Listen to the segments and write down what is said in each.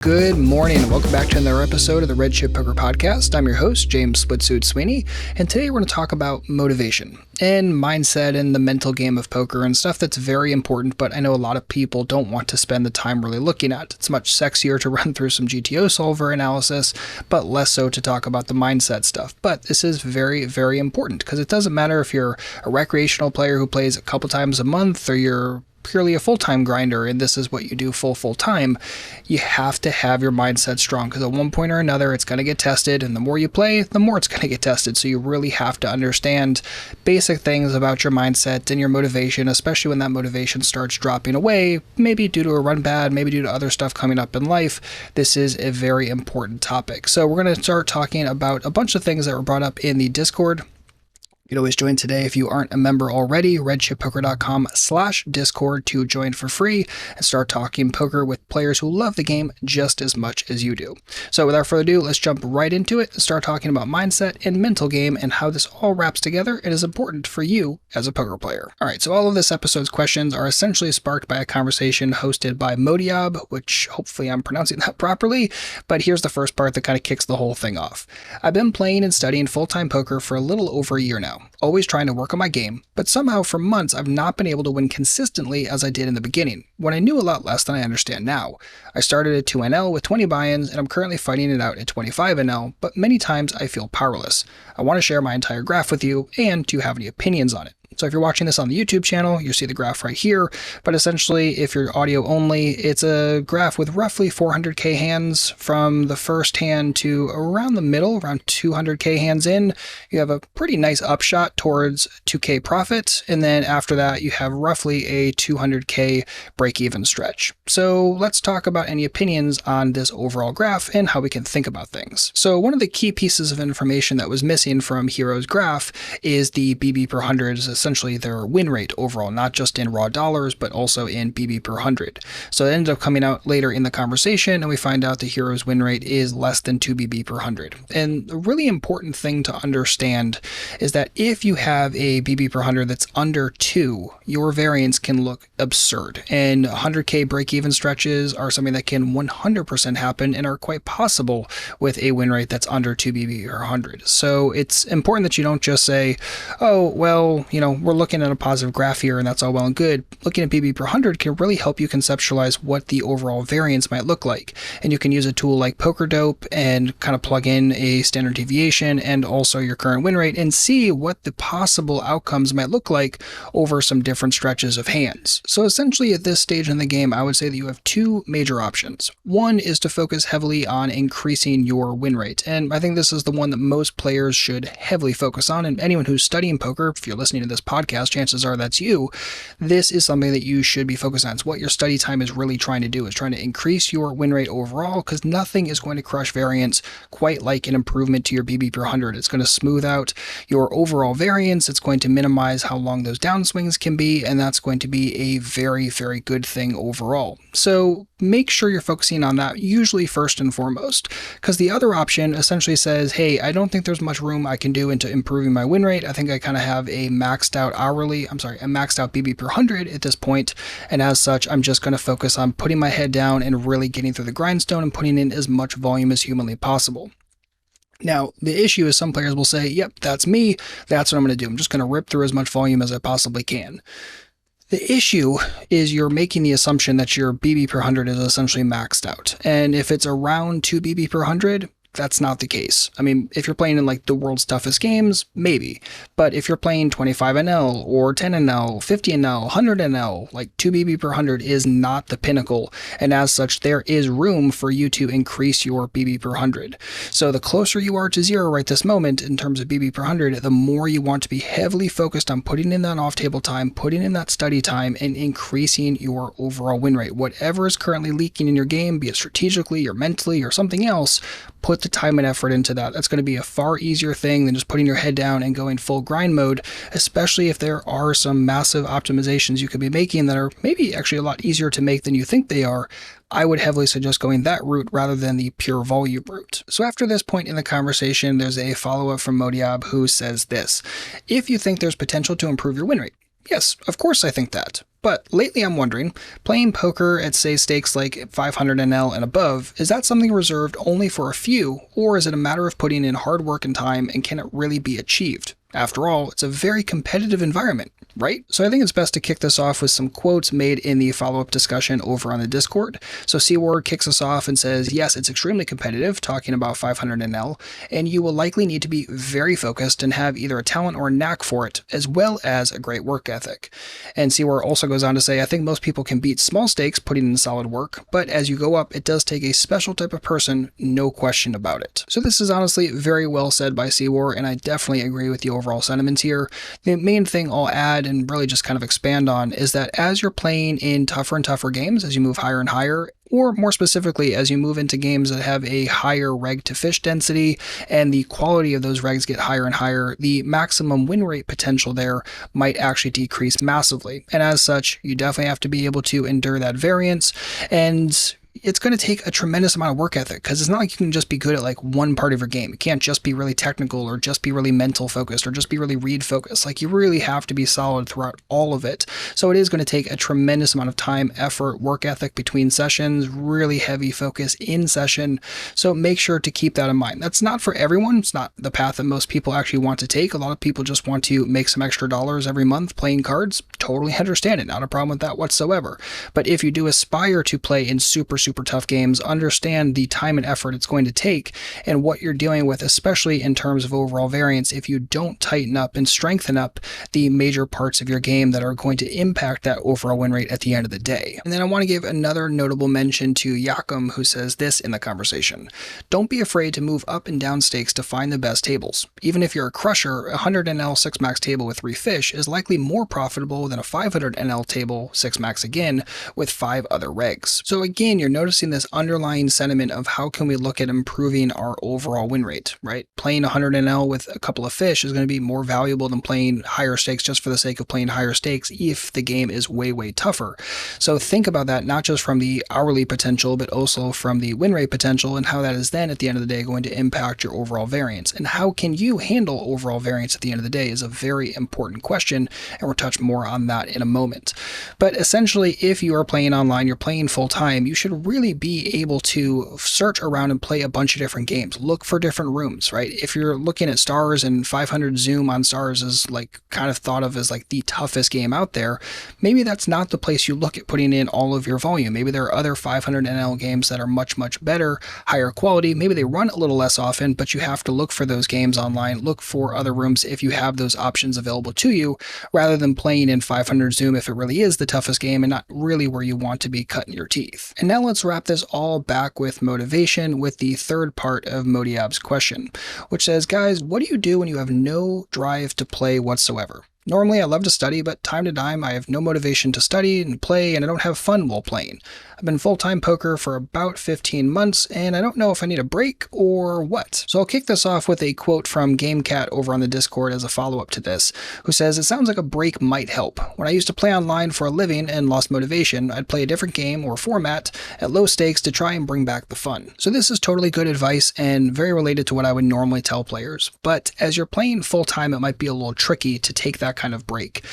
Good morning and welcome back to another episode of the Red Chip Poker Podcast. I'm your host, James Splitsuit Sweeney, and today we're going to talk about motivation and mindset and the mental game of poker and stuff that's very important, but I know a lot of people don't want to spend the time really looking at. It's much sexier to run through some GTO solver analysis, but less so to talk about the mindset stuff. But this is very, very important because it doesn't matter if you're a recreational player who plays a couple times a month or you're purely a full-time grinder and this is what you do full-time, you have to have your mindset strong because at one point or another it's going to get tested, and the more you play, the more it's going to get tested. So you really have to understand basic things about your mindset and your motivation, especially when that motivation starts dropping away, maybe due to a run bad, maybe due to other stuff coming up in life. This is a very important topic. So we're going to start talking about a bunch of things that were brought up in the Discord. You can always join today if you aren't a member already, redchippoker.com/discord to join for free and start talking poker with players who love the game just as much as you do. So without further ado, let's jump right into it and start talking about mindset and mental game and how this all wraps together and is important for you as a poker player. All right, so all of this episode's questions are essentially sparked by a conversation hosted by Modiab, which hopefully I'm pronouncing that properly, but here's the first part that kind of kicks the whole thing off. I've been playing and studying full-time poker for a little over a year now. Always trying to work on my game, but somehow for months I've not been able to win consistently as I did in the beginning, when I knew a lot less than I understand now. I started at 2NL with 20 buy-ins, and I'm currently fighting it out at 25NL, but many times I feel powerless. I want to share my entire graph with you, and do you have any opinions on it? So if you're watching this on the YouTube channel, you see the graph right here, but essentially if you're audio only, it's a graph with roughly 400k hands from the first hand to around the middle, around 200k hands in. You have a pretty nice upshot towards 2k profit, and then after that you have roughly a 200k break-even stretch. So let's talk about any opinions on this overall graph and how we can think about things. So one of the key pieces of information that was missing from Hero's graph is the BB per 100, essentially their win rate overall, not just in raw dollars, but also in BB per 100. So it ended up coming out later in the conversation, and we find out the Hero's win rate is less than 2 BB per 100. And the really important thing to understand is that if you have a BB per 100 that's under 2, your variance can look absurd. And 100k break-even stretches are something that can 100% happen and are quite possible with a win rate that's under 2 BB per 100. So it's important that you don't just say, oh, well, we're looking at a positive graph here and that's all well and good. Looking at BB per 100 can really help you conceptualize what the overall variance might look like. And you can use a tool like PokerDope and kind of plug in a standard deviation and also your current win rate and see what the possible outcomes might look like over some different stretches of hands. So essentially at this stage in the game, I would say that you have two major options. One is to focus heavily on increasing your win rate. And I think this is the one that most players should heavily focus on. And anyone who's studying poker, if you're listening to this podcast, chances are that's you. This is something that you should be focused on. It's what your study time is really trying to do, is trying to increase your win rate overall, because nothing is going to crush variance quite like an improvement to your BB per 100. It's going to smooth out your overall variance. It's going to minimize how long those downswings can be, and that's going to be a very, very good thing overall. So make sure you're focusing on that usually first and foremost, because the other option essentially says, hey, I don't think there's much room I can do into improving my win rate. I think I kind of have a maxed out BB per 100 at this point, and as such, I'm just going to focus on putting my head down and really getting through the grindstone and putting in as much volume as humanly possible. Now, the issue is some players will say, yep, that's me. That's what I'm going to do. I'm just going to rip through as much volume as I possibly can. The issue is you're making the assumption that your BB per 100 is essentially maxed out. And if it's around 2 BB per 100, that's not the case. I mean, if you're playing in like the world's toughest games, maybe. But if you're playing 25NL or 10NL, 50NL, 100NL, like 2 BB per 100 is not the pinnacle. And as such, there is room for you to increase your BB per 100. So the closer you are to 0 right this moment in terms of BB per 100, the more you want to be heavily focused on putting in that off-table time, putting in that study time, and increasing your overall win rate. Whatever is currently leaking in your game, be it strategically or mentally or something else, put the time and effort into that. That's going to be a far easier thing than just putting your head down and going full grind mode, especially if there are some massive optimizations you could be making that are maybe actually a lot easier to make than you think they are. I would heavily suggest going that route rather than the pure volume route. So after this point in the conversation, there's a follow-up from Modiab who says this: if you think there's potential to improve your win rate, yes, of course I think that. But lately I'm wondering, playing poker at say stakes like 500 NL and above, is that something reserved only for a few, or is it a matter of putting in hard work and time, and can it really be achieved? After all, it's a very competitive environment, right? So I think it's best to kick this off with some quotes made in the follow-up discussion over on the Discord. So Seaward kicks us off and says, yes, it's extremely competitive, talking about 500 NL, and you will likely need to be very focused and have either a talent or a knack for it, as well as a great work ethic. And Seaward also goes on to say, I think most people can beat small stakes putting in solid work, but as you go up, it does take a special type of person, no question about it. So this is honestly very well said by Seaward, and I definitely agree with the overall sentiments here. The main thing I'll add and really just kind of expand on is that as you're playing in tougher and tougher games, as you move higher and higher, or more specifically, as you move into games that have a higher reg to fish density and the quality of those regs get higher and higher, the maximum win rate potential there might actually decrease massively. And as such, you definitely have to be able to endure that variance, and it's going to take a tremendous amount of work ethic, because it's not like you can just be good at like one part of your game. It can't just be really technical or just be really mental focused or just be really read focused. Like, you really have to be solid throughout all of it. So it is going to take a tremendous amount of time, effort, work ethic between sessions, really heavy focus in session. So make sure to keep that in mind. That's not for everyone. It's not the path that most people actually want to take. A lot of people just want to make some extra dollars every month playing cards. Totally understand it. Not a problem with that whatsoever. But if you do aspire to play in super tough games, understand the time and effort it's going to take and what you're dealing with, especially in terms of overall variance, if you don't tighten up and strengthen up the major parts of your game that are going to impact that overall win rate at the end of the day. And then I want to give another notable mention to Yakum, who says this in the conversation. Don't be afraid to move up and down stakes to find the best tables. Even if you're a crusher, a 100 NL 6 max table with 3 fish is likely more profitable than a 500 NL table 6 max again with 5 other regs. So again, you're noticing this underlying sentiment of how can we look at improving our overall win rate, right? Playing 100 NL with a couple of fish is going to be more valuable than playing higher stakes just for the sake of playing higher stakes if the game is way tougher. So think about that, not just from the hourly potential, but also from the win rate potential, and how that is then at the end of the day going to impact your overall variance. And how can you handle overall variance at the end of the day is a very important question, and we'll touch more on that in a moment. But essentially, if you are playing online, you're playing full time, you should really be able to search around and play a bunch of different games. Look for different rooms, right? If you're looking at stars and 500 zoom on stars is like kind of thought of as like the toughest game out there, maybe that's not the place you look at putting in all of your volume. Maybe there are other 500 NL games that are much better, higher quality. Maybe they run a little less often, but you have to look for those games online. Look for other rooms if you have those options available to you, rather than playing in 500 zoom if it really is the toughest game and not really where you want to be cutting your teeth. And now let's wrap this all back with motivation with the third part of Modiab's question, which says, guys, what do you do when you have no drive to play whatsoever? Normally, I love to study, but time to time, I have no motivation to study and play, and I don't have fun while playing. I've been full-time poker for about 15 months, and I don't know if I need a break or what. So I'll kick this off with a quote from GameCat over on the Discord as a follow-up to this, who says, it sounds like a break might help. When I used to play online for a living and lost motivation, I'd play a different game or format at low stakes to try and bring back the fun. So this is totally good advice and very related to what I would normally tell players. But as you're playing full-time, it might be a little tricky to take that kind of break.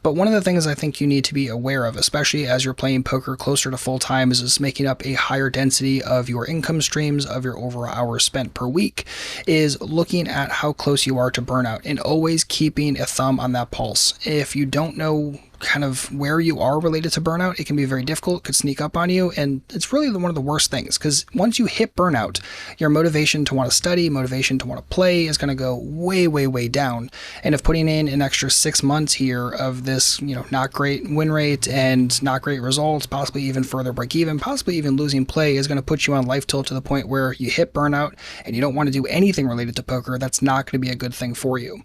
But one of the things I think you need to be aware of, especially as you're playing poker closer to full time, is making up a higher density of your income streams, of your overall hours spent per week, is looking at how close you are to burnout and always keeping a thumb on that pulse. If you don't know kind of where you are related to burnout, it can be very difficult, it could sneak up on you, and it's really one of the worst things, because once you hit burnout, your motivation to want to study, motivation to want to play is going to go way down. And if putting in an extra 6 months here of this, not great win rate and not great results, possibly even further break even, possibly even losing play, is going to put you on life tilt to the point where you hit burnout and you don't want to do anything related to poker, that's not going to be a good thing for you.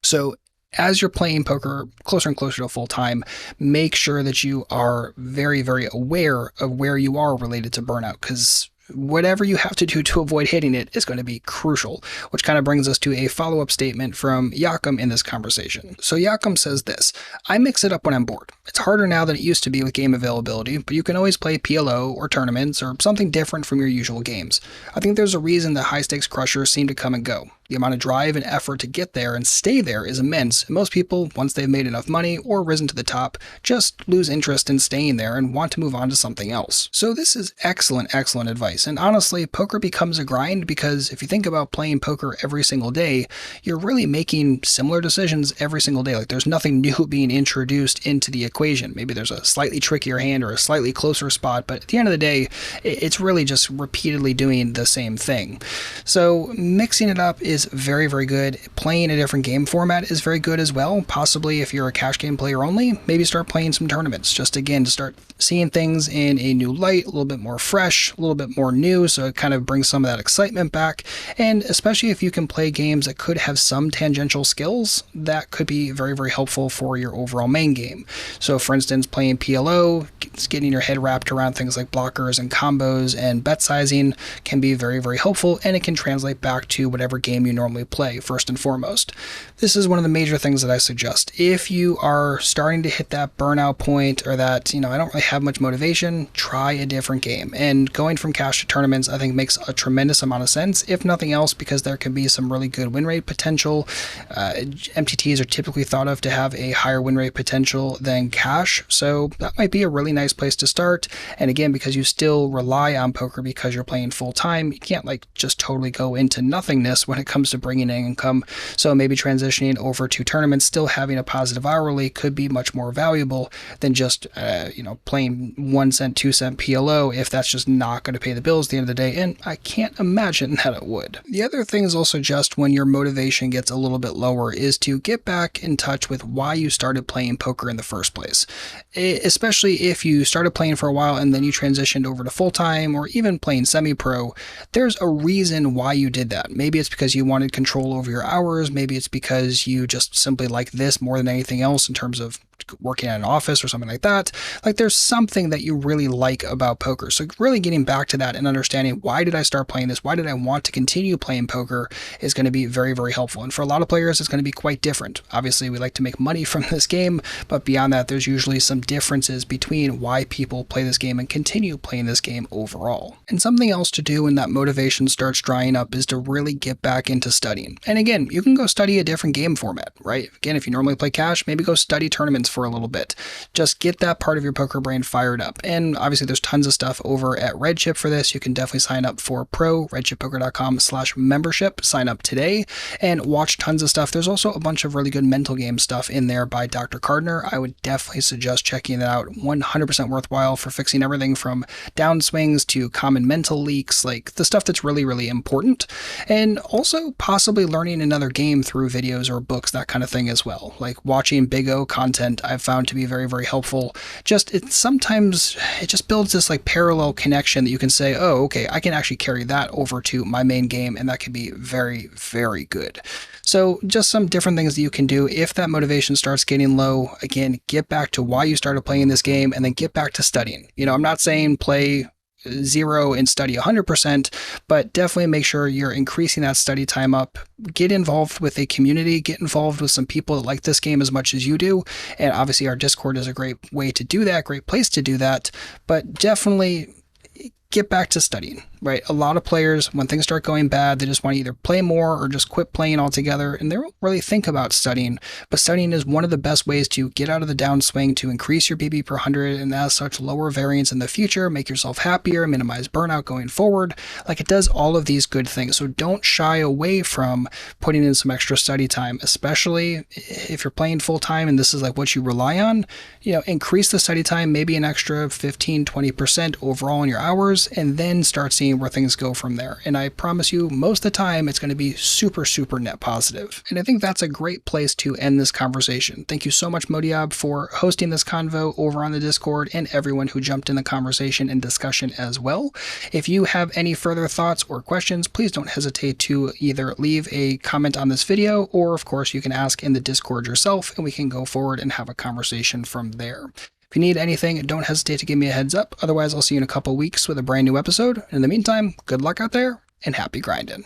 So as you're playing poker closer and closer to full time, make sure that you are very aware of where you are related to burnout, because whatever you have to do to avoid hitting it is going to be crucial, which kind of brings us to a follow-up statement from Yakum in this conversation. So Yakum says this, I mix it up when I'm bored. It's harder now than it used to be with game availability, but you can always play PLO or tournaments or something different from your usual games. I think there's a reason that high-stakes crushers seem to come and go. the amount of drive and effort to get there and stay there is immense. And most people, once they've made enough money or risen to the top, just lose interest in staying there and want to move on to something else. So this is excellent, excellent advice. And honestly, poker becomes a grind because if you think about playing poker every single day, you're really making similar decisions every single day. Like there's nothing new being introduced into the equation. Maybe there's a slightly trickier hand or a slightly closer spot, but at the end of the day, it's really just repeatedly doing the same thing. So mixing it up is very, very good. Playing a different game format is very good as well. Possibly if you're a cash game player only, maybe start playing some tournaments, just again to start seeing things in a new light, a little bit more fresh, a little bit more new, so it kind of brings some of that excitement back. And especially if you can play games that could have some tangential skills, that could be very, very helpful for your overall main game. So for instance, playing PLO, getting your head wrapped around things like blockers and combos and bet sizing can be very, very helpful, and it can translate back to whatever game you normally play first and foremost. This is one of the major things that I suggest. If you are starting to hit that burnout point or that, I don't really have much motivation, try a different game. And going from cash to tournaments, I think makes a tremendous amount of sense, if nothing else, because there can be some really good win rate potential. MTTs are typically thought of to have a higher win rate potential than cash, so that might be a really nice place to start. And again, because you still rely on poker because you're playing full time, you can't just totally go into nothingness when it comes to bringing in income. So maybe transitioning over to tournaments, still having a positive hourly, could be much more valuable than just playing 1 cent, 2 cent PLO if that's just not going to pay the bills at the end of the day. And I can't imagine that it would. The other thing is also just when your motivation gets a little bit lower is to get back in touch with why you started playing poker in the first place. Especially if you started playing for a while and then you transitioned over to full-time or even playing semi-pro, there's a reason why you did that. Maybe it's because you wanted control over your hours. Maybe it's because you just simply like this more than anything else in terms of working at an office or something like that. There's something that you really like about poker. So really getting back to that and understanding, why did I start playing this? Why did I want to continue playing poker is going to be very, very helpful. And for a lot of players, it's going to be quite different. Obviously, we like to make money from this game, but beyond that, there's usually some differences between why people play this game and continue playing this game overall. And something else to do when that motivation starts drying up is to really get back into studying. And again, you can go study a different game format, right? Again, if you normally play cash, maybe go study tournaments for a little bit. Just get that part of your poker brain fired up. And obviously there's tons of stuff over at Redchip for this. You can definitely sign up for redchippoker.com/membership. Sign up today and watch tons of stuff. There's also a bunch of really good mental game stuff in there by Dr. Cardner. I would definitely suggest checking that out. 100% worthwhile for fixing everything from downswings to common mental leaks, like the stuff that's really, really important. And also possibly learning another game through videos or books, that kind of thing as well. Like watching Big O content I've found to be very, very helpful. Sometimes it just builds this parallel connection that you can say, oh, okay, I can actually carry that over to my main game, and that can be very, very good. So just some different things that you can do if that motivation starts getting low. Again, get back to why you started playing this game and then get back to studying. I'm not saying play 0 and study 100%, but definitely make sure you're increasing that study time up. Get involved with a community, get involved with some people that like this game as much as you do. And obviously our Discord is a great way to do that, great place to do that, but definitely get back to studying, right? A lot of players, when things start going bad, they just want to either play more or just quit playing altogether, and they don't really think about studying. But studying is one of the best ways to get out of the downswing, to increase your BB per 100, and as such, lower variance in the future, make yourself happier, minimize burnout going forward. It does all of these good things. So don't shy away from putting in some extra study time, especially if you're playing full time and this is what you rely on. Increase the study time, maybe an extra 15-20% overall in your hours, and then start seeing where things go from there. And I promise you, most of the time, it's going to be super, super net positive. And I think that's a great place to end this conversation. Thank you so much, Modiab, for hosting this convo over on the Discord, and everyone who jumped in the conversation and discussion as well. If you have any further thoughts or questions, please don't hesitate to either leave a comment on this video, or of course, you can ask in the Discord yourself, and we can go forward and have a conversation from there. If you need anything, don't hesitate to give me a heads up. Otherwise, I'll see you in a couple weeks with a brand new episode. In the meantime, good luck out there and happy grinding.